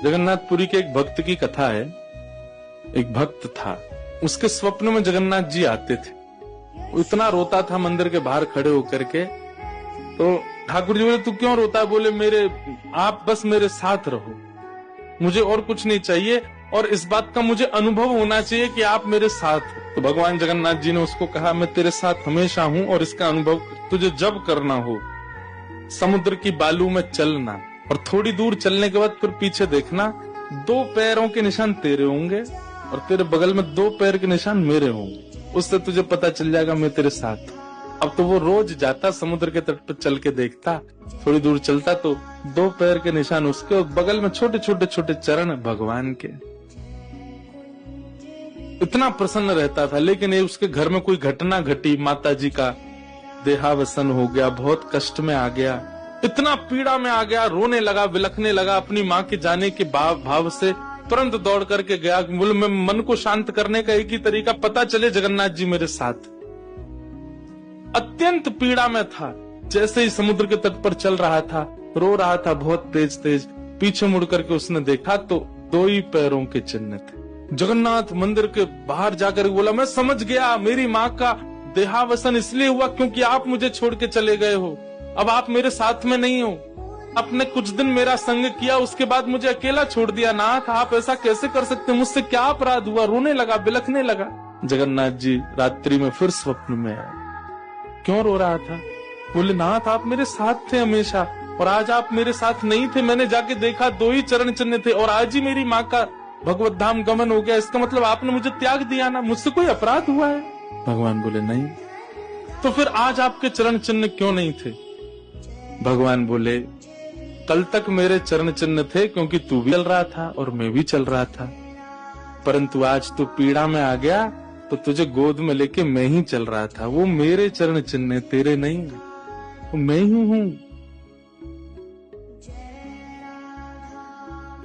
जगन्नाथपुरी के एक भक्त की कथा है। एक भक्त था, उसके स्वप्न में जगन्नाथ जी आते थे। वो इतना रोता था मंदिर के बाहर खड़े होकर के। तो ठाकुर जी बोले, तू क्यों रोता है? बोले, आप बस मेरे साथ रहो, मुझे और कुछ नहीं चाहिए, और इस बात का मुझे अनुभव होना चाहिए कि आप मेरे साथ हो। तो भगवान जगन्नाथ जी ने उसको कहा, मैं तेरे साथ हमेशा हूं, और इसका अनुभव तुझे जब करना हो समुद्र की बालू में चलना, और थोड़ी दूर चलने के बाद फिर पीछे देखना, 2 पैरों के निशान तेरे होंगे और तेरे बगल में 2 पैर के निशान मेरे होंगे। उससे तुझे पता चल जाएगा मैं तेरे साथ। अब तो वो रोज जाता, समुद्र के तट पर चल के देखता, थोड़ी दूर चलता तो 2 पैर के निशान उसके और बगल में छोटे छोटे छोटे चरण भगवान के। इतना प्रसन्न रहता था। लेकिन ये उसके घर में कोई घटना घटी, माता जी का देहावसन हो गया, बहुत कष्ट में आ गया, इतना पीड़ा में आ गया, रोने लगा, बिलखने लगा। अपनी माँ के जाने के भाव से तुरंत दौड़ करके गया। बोले, मैं मन को शांत करने का एक ही तरीका, पता चले जगन्नाथ जी मेरे साथ। अत्यंत पीड़ा में था। जैसे ही समुद्र के तट पर चल रहा था, रो रहा था बहुत तेज तेज। पीछे मुड़ करके उसने देखा तो 2 ही पैरों के चिन्ह थे। जगन्नाथ मंदिर के बाहर जाकर बोला, मैं समझ गया, मेरी माँ का देहावसन इसलिए हुआ क्योंकि आप मुझे छोड़ के चले गए हो। अब आप मेरे साथ में नहीं हो। आपने कुछ दिन मेरा संग किया, उसके बाद मुझे अकेला छोड़ दिया। नाथ, आप ऐसा कैसे कर सकते? मुझसे क्या अपराध हुआ? रोने लगा, बिलखने लगा। जगन्नाथ जी रात्रि में फिर स्वप्न में आए। क्यों रो रहा था? बोले, नाथ, आप मेरे साथ थे हमेशा, और आज आप मेरे साथ नहीं थे। मैंने जाके देखा 2 ही चरण चिन्ह थे, और आज ही मेरी माँ का भगवत धाम गमन हो गया। इसका मतलब आपने मुझे त्याग दिया ना? मुझसे कोई अपराध हुआ है? भगवान बोले, नहीं। तो फिर आज आपके चरण चिन्ह क्यों नहीं थे? भगवान बोले, कल तक मेरे चरण चिन्ह थे क्योंकि तू भी चल रहा था और मैं भी चल रहा था, परंतु आज तू पीड़ा में आ गया तो तुझे गोद में लेके मैं ही चल रहा था। वो मेरे चरण चिन्ह, तेरे नहीं, वो मैं ही हूं।